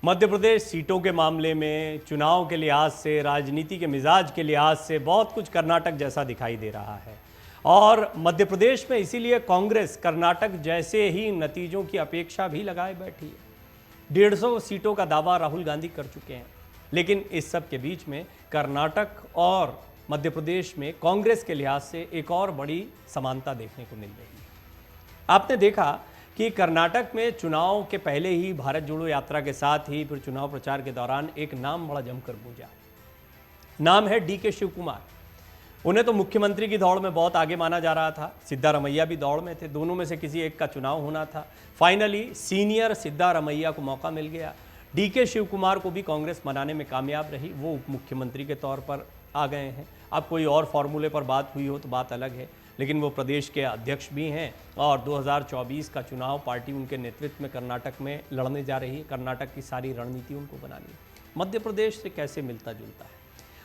मध्य प्रदेश सीटों के मामले में चुनाव के लिहाज से, राजनीति के मिजाज के लिहाज से बहुत कुछ कर्नाटक जैसा दिखाई दे रहा है। और मध्य प्रदेश में इसीलिए कांग्रेस कर्नाटक जैसे ही नतीजों की अपेक्षा भी लगाए बैठी है। 150 सीटों का दावा राहुल गांधी कर चुके हैं। लेकिन इस सब के बीच में कर्नाटक और मध्य प्रदेश में कांग्रेस के लिहाज से एक और बड़ी समानता देखने को मिल रही है। आपने देखा कि कर्नाटक में चुनाव के पहले ही भारत जोड़ो यात्रा के साथ ही फिर चुनाव प्रचार के दौरान एक नाम बड़ा जमकर गूंजा। नाम है डीके शिव कुमार। उन्हें तो मुख्यमंत्री की दौड़ में बहुत आगे माना जा रहा था। सिद्धारमैया भी दौड़ में थे, दोनों में से किसी एक का चुनाव होना था। फाइनली सीनियर सिद्धारमैया को मौका मिल गया। डीके शिव कुमार को भी कांग्रेस मनाने में कामयाब रही, वो उप मुख्यमंत्री के तौर पर आ गए हैं। अब कोई और फॉर्मूले पर बात हुई हो तो बात अलग है, लेकिन वो प्रदेश के अध्यक्ष भी हैं और 2024 का चुनाव पार्टी उनके नेतृत्व में कर्नाटक में लड़ने जा रही है। कर्नाटक की सारी रणनीति उनको बनानी है। मध्य प्रदेश से कैसे मिलता जुलता है?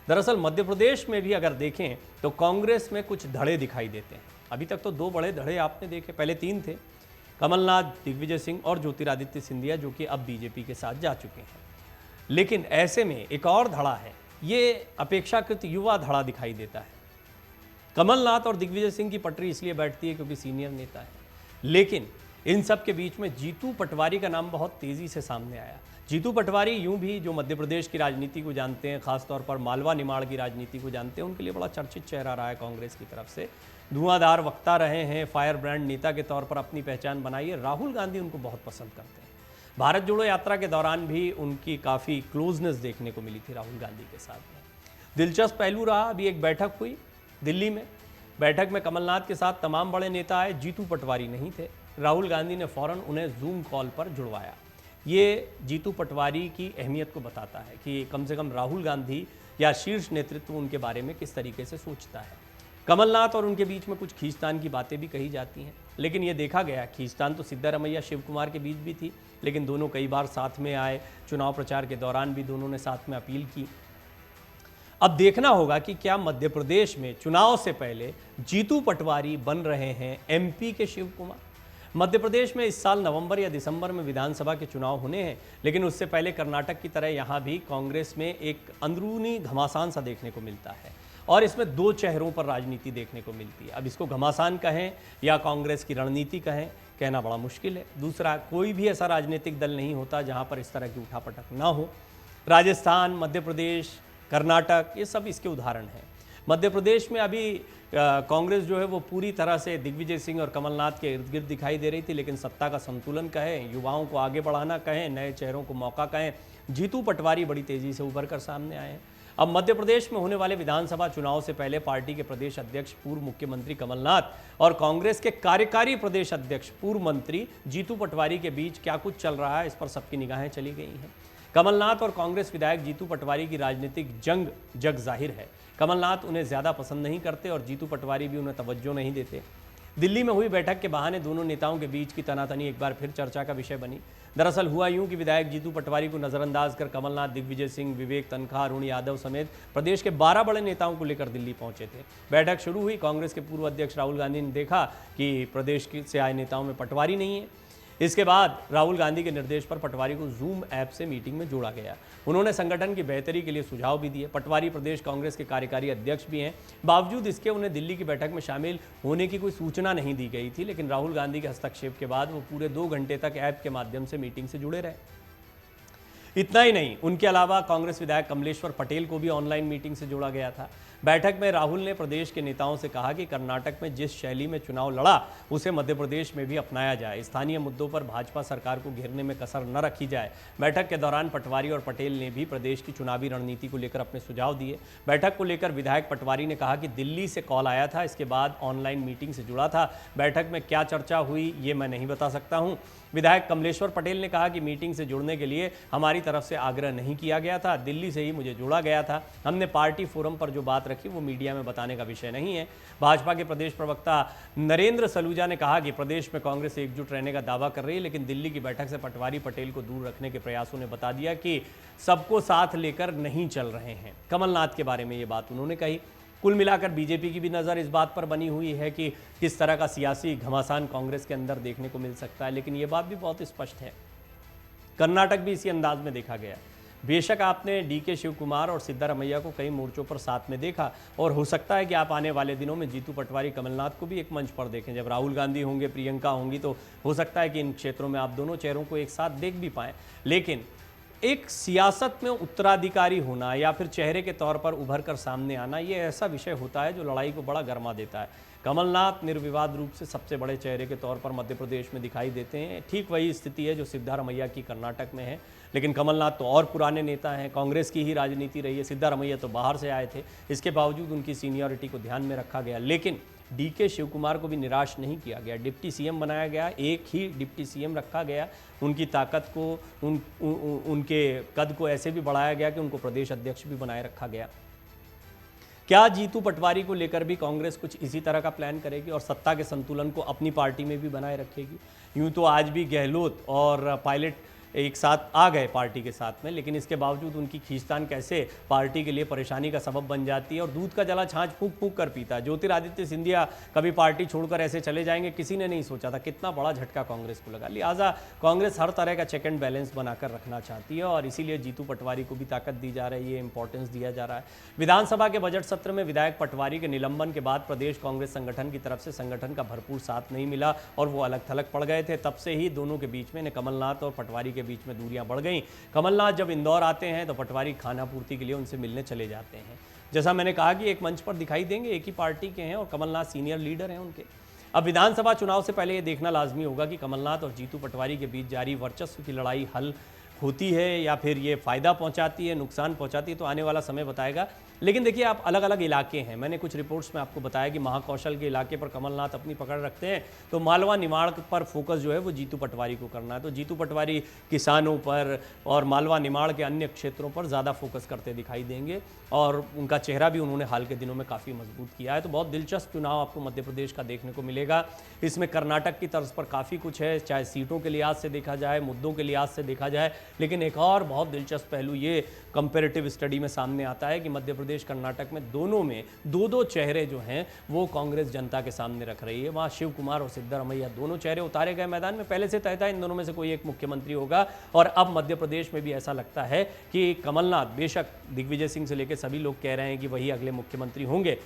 दरअसल मध्य प्रदेश में भी अगर देखें तो कांग्रेस में कुछ धड़े दिखाई देते हैं। अभी तक तो 2 बड़े धड़े आपने देखे, पहले 3 थे, कमलनाथ, दिग्विजय सिंह और ज्योतिरादित्य सिंधिया, जो कि अब बीजेपी के साथ जा चुके हैं। लेकिन ऐसे में एक और धड़ा है, ये अपेक्षाकृत युवा धड़ा दिखाई देता है। कमलनाथ और दिग्विजय सिंह की पटरी इसलिए बैठती है क्योंकि सीनियर नेता है, लेकिन इन सब के बीच में जीतू पटवारी का नाम बहुत तेजी से सामने आया। जीतू पटवारी यूं भी जो मध्य प्रदेश की राजनीति को जानते हैं, खासतौर पर मालवा निमाड़ की राजनीति को जानते हैं, उनके लिए बड़ा चर्चित चेहरा रहा है कांग्रेस की तरफ से। धुआंधार वक्ता रहे हैं, फायर ब्रांड नेता के तौर पर अपनी पहचान बनाई है। राहुल गांधी उनको बहुत पसंद करते हैं। भारत जोड़ो यात्रा के दौरान भी उनकी काफ़ी क्लोजनेस देखने को मिली थी राहुल गांधी के साथ में। दिलचस्प पहलू रहा, अभी एक बैठक हुई दिल्ली में। बैठक में कमलनाथ के साथ तमाम बड़े नेता आए, जीतू पटवारी नहीं थे। राहुल गांधी ने फौरन उन्हें जूम कॉल पर जुड़वाया। ये जीतू पटवारी की अहमियत को बताता है कि कम से कम राहुल गांधी या शीर्ष नेतृत्व उनके बारे में किस तरीके से सोचता है। कमलनाथ और उनके बीच में कुछ खींचतान की बातें भी कही जाती हैं, लेकिन ये देखा गया खींचतान तो सिद्धारमैया शिव कुमार के बीच भी थी, लेकिन दोनों कई बार साथ में आए। चुनाव प्रचार के दौरान भी दोनों ने साथ में अपील की। अब देखना होगा कि क्या मध्य प्रदेश में चुनाव से पहले जीतू पटवारी बन रहे हैं एमपी के शिव कुमार। मध्य प्रदेश में इस साल नवंबर या दिसंबर में विधानसभा के चुनाव होने हैं, लेकिन उससे पहले कर्नाटक की तरह यहाँ भी कांग्रेस में एक अंदरूनी घमासान सा देखने को मिलता है और इसमें 2 चेहरों पर राजनीति देखने को मिलती है। अब इसको घमासान कहें या कांग्रेस की रणनीति कहें, कहना बड़ा मुश्किल है। दूसरा, कोई भी ऐसा राजनीतिक दल नहीं होता जहाँ पर इस तरह की उठापटक ना हो। राजस्थान, मध्य प्रदेश, कर्नाटक, ये सब इसके उदाहरण हैं। मध्य प्रदेश में अभी कांग्रेस जो है वो पूरी तरह से दिग्विजय सिंह और कमलनाथ के इर्द गिर्द दिखाई दे रही थी, लेकिन सत्ता का संतुलन कहें, युवाओं को आगे बढ़ाना कहें, नए चेहरों को मौका कहें, जीतू पटवारी बड़ी तेजी से उभर कर सामने आए हैं। अब मध्य प्रदेश में होने वाले विधानसभा चुनाव से पहले पार्टी के प्रदेश अध्यक्ष पूर्व मुख्यमंत्री कमलनाथ और कांग्रेस के कार्यकारी प्रदेश अध्यक्ष पूर्व मंत्री जीतू पटवारी के बीच क्या कुछ चल रहा है, इस पर सबकी निगाहें चली गई हैं। कमलनाथ और कांग्रेस विधायक जीतू पटवारी की राजनीतिक जग जाहिर है। कमलनाथ उन्हें ज़्यादा पसंद नहीं करते और जीतू पटवारी भी उन्हें तवज्जो नहीं देते। दिल्ली में हुई बैठक के बहाने दोनों नेताओं के बीच की तनातनी एक बार फिर चर्चा का विषय बनी। दरअसल हुआ यूं कि विधायक जीतू पटवारी को नजरअंदाज कर कमलनाथ दिग्विजय सिंह, विवेक तनखा, अरुण यादव समेत प्रदेश के 12 बड़े नेताओं को लेकर दिल्ली पहुंचे थे। बैठक शुरू हुई। कांग्रेस के पूर्व अध्यक्ष राहुल गांधी ने देखा कि प्रदेश से आए नेताओं में पटवारी नहीं है। इसके बाद राहुल गांधी के निर्देश पर पटवारी को जूम ऐप से मीटिंग में जोड़ा गया। उन्होंने संगठन की बेहतरी के लिए सुझाव भी दिए। पटवारी प्रदेश कांग्रेस के कार्यकारी अध्यक्ष भी हैं। बावजूद इसके उन्हें दिल्ली की बैठक में शामिल होने की कोई सूचना नहीं दी गई थी, लेकिन राहुल गांधी के हस्तक्षेप के बाद वो पूरे 2 घंटे तक ऐप के माध्यम से मीटिंग से जुड़े रहे। इतना ही नहीं, उनके अलावा कांग्रेस विधायक कमलेश्वर पटेल को भी ऑनलाइन मीटिंग से जोड़ा गया था। बैठक में राहुल ने प्रदेश के नेताओं से कहा कि कर्नाटक में जिस शैली में चुनाव लड़ा उसे मध्य प्रदेश में भी अपनाया जाए। स्थानीय मुद्दों पर भाजपा सरकार को घेरने में कसर न रखी जाए। बैठक के दौरान पटवारी और पटेल ने भी प्रदेश की चुनावी रणनीति को लेकर अपने सुझाव दिए। बैठक को लेकर विधायक पटवारी ने कहा कि दिल्ली से कॉल आया था, इसके बाद ऑनलाइन मीटिंग से जुड़ा था। बैठक में क्या चर्चा हुई ये मैं नहीं बता सकता हूँ। विधायक कमलेश्वर पटेल ने कहा कि मीटिंग से जुड़ने के लिए हमारी तरफ से आग्रह नहीं किया गया था, दिल्ली से ही मुझे जोड़ा गया था। हमने पार्टी फोरम पर जो बात रखी वो मीडिया में बताने का विषय नहीं है। भाजपा के प्रदेश प्रवक्ता नरेंद्र सलूजा ने कहा कि प्रदेश में कांग्रेस एकजुट रहने का दावा कर रही है, लेकिन दिल्ली की बैठक से पटवारी पटेल को दूर रखने के प्रयासों ने बता दिया कि सबको साथ लेकर नहीं चल रहे हैं। कमलनाथ के बारे में ये बात उन्होंने कही। कुल मिलाकर बीजेपी की भी नज़र इस बात पर बनी हुई है कि किस तरह का सियासी घमासान कांग्रेस के अंदर देखने को मिल सकता है, लेकिन ये बात भी बहुत स्पष्ट है कर्नाटक भी इसी अंदाज में देखा गया। बेशक आपने डीके शिव कुमार और सिद्धारमैया को कई मोर्चों पर साथ में देखा, और हो सकता है कि आप आने वाले दिनों में जीतू पटवारी, कमलनाथ को भी एक मंच पर देखें। जब राहुल गांधी होंगे, प्रियंका होंगी, तो हो सकता है कि इन क्षेत्रों में आप दोनों चेहरों को एक साथ देख भी पाएँ। लेकिन एक सियासत में उत्तराधिकारी होना या फिर चेहरे के तौर पर उभर कर सामने आना, ये ऐसा विषय होता है जो लड़ाई को बड़ा गर्मा देता है। कमलनाथ निर्विवाद रूप से सबसे बड़े चेहरे के तौर पर मध्य प्रदेश में दिखाई देते हैं। ठीक वही स्थिति है जो सिद्धारमैया की कर्नाटक में है, लेकिन कमलनाथ तो और पुराने नेता हैं, कांग्रेस की ही राजनीति रही है। सिद्धारमैया तो बाहर से आए थे, इसके बावजूद उनकी सीनियरिटी को ध्यान में रखा गया। लेकिन डीके शिव कुमार को भी निराश नहीं किया गया, डिप्टी सीएम बनाया गया, एक ही डिप्टी सीएम रखा गया। उनकी ताकत को, उनके कद को ऐसे भी बढ़ाया गया कि उनको प्रदेश अध्यक्ष भी बनाए रखा गया। क्या जीतू पटवारी को लेकर भी कांग्रेस कुछ इसी तरह का प्लान करेगी और सत्ता के संतुलन को अपनी पार्टी में भी बनाए रखेगी? यूं तो आज भी गहलोत और पायलट एक साथ आ गए पार्टी के साथ में, लेकिन इसके बावजूद उनकी खींचतान कैसे पार्टी के लिए परेशानी का सबब बन जाती है और दूध का जला छाछ फूंक फूंक कर पीता है। ज्योतिरादित्य सिंधिया कभी पार्टी छोड़कर ऐसे चले जाएंगे, किसी ने नहीं सोचा था। कितना बड़ा झटका कांग्रेस को लगा। लिहाजा कांग्रेस हर तरह का चेक एंड बैलेंस बनाकर रखना चाहती है और इसीलिए जीतू पटवारी को भी ताकत दी जा रही है, इंपॉर्टेंस दिया जा रहा है। विधानसभा के बजट सत्र में विधायक पटवारी के निलंबन के बाद प्रदेश कांग्रेस संगठन की तरफ से संगठन का भरपूर साथ नहीं मिला और वो अलग थलग पड़ गए थे। तब से ही दोनों के बीच में, कमलनाथ और पटवारी के बीच में दूरियां बढ़ गई। कमलनाथ जब इंदौर आते हैं तो पटवारी खाना पूर्ति के लिए उनसे मिलने चले जाते हैं। जैसा मैंने कहा कि एक मंच पर दिखाई देंगे, एक ही पार्टी के हैं और कमलनाथ सीनियर लीडर हैं उनके। अब विधानसभा चुनाव से पहले ये देखना लाजमी होगा कि कमलनाथ और जीतू पटवारी के बीच जारी वर्चस्व की लड़ाई हल होती है या फिर ये फ़ायदा पहुंचाती है, नुकसान पहुंचाती है, तो आने वाला समय बताएगा। लेकिन देखिए, आप अलग अलग इलाके हैं। मैंने कुछ रिपोर्ट्स में आपको बताया कि महाकौशल के इलाके पर कमलनाथ अपनी पकड़ रखते हैं, तो मालवा निमाड़ पर फोकस जो है वो जीतू पटवारी को करना है। तो जीतू पटवारी किसानों पर और मालवा निमाड़ के अन्य क्षेत्रों पर ज़्यादा फोकस करते दिखाई देंगे और उनका चेहरा भी उन्होंने हाल के दिनों में काफ़ी मजबूत किया है। तो बहुत दिलचस्प चुनाव आपको मध्य प्रदेश का देखने को मिलेगा। इसमें कर्नाटक की तर्ज पर काफ़ी कुछ है, चाहे सीटों के लिहाज से देखा जाए, मुद्दों के लिहाज से देखा जाए। लेकिन एक और बहुत दिलचस्प पहलू ये कंपैरेटिव स्टडी में सामने आता है कि मध्य प्रदेश कर्नाटक में दोनों में दो दो चेहरे जो हैं वो कांग्रेस जनता के सामने रख रही है। वहाँ शिव कुमार और सिद्धारमैया दोनों चेहरे उतारे गए मैदान में। पहले से तय था इन दोनों में से कोई एक मुख्यमंत्री होगा और अब मध्य प्रदेश में भी ऐसा लगता है कि कमलनाथ, बेशक दिग्विजय सिंह से लेकर सभी लोग कह रहे हैं कि वही अगले मुख्यमंत्री होंगे,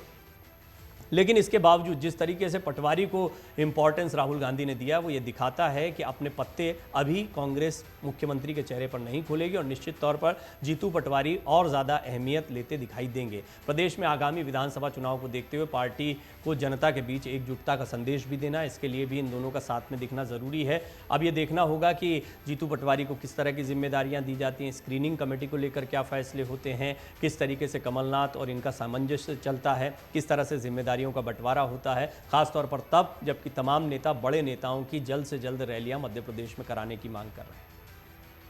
लेकिन इसके बावजूद जिस तरीके से पटवारी को इंपॉर्टेंस राहुल गांधी ने दिया वो ये दिखाता है कि अपने पत्ते अभी कांग्रेस मुख्यमंत्री के चेहरे पर नहीं खोलेगी और निश्चित तौर पर जीतू पटवारी और ज़्यादा अहमियत लेते दिखाई देंगे। प्रदेश में आगामी विधानसभा चुनाव को देखते हुए पार्टी को जनता के बीच एकजुटता का संदेश भी देना, इसके लिए भी इन दोनों का साथ में दिखना ज़रूरी है। अब ये देखना होगा कि जीतू पटवारी को किस तरह की जिम्मेदारियाँ दी जाती हैं, स्क्रीनिंग कमेटी को लेकर क्या फैसले होते हैं, किस तरीके से कमलनाथ और इनका सामंजस्य चलता है, किस तरह से जिम्मेदारियों का बंटवारा होता है, खासतौर पर तब जबकि तमाम नेता बड़े नेताओं की जल्द से जल्द रैलियां मध्य प्रदेश में कराने की मांग कर रहे हैं।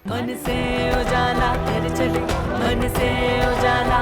मन से उजाला कर चले, मन से उजाला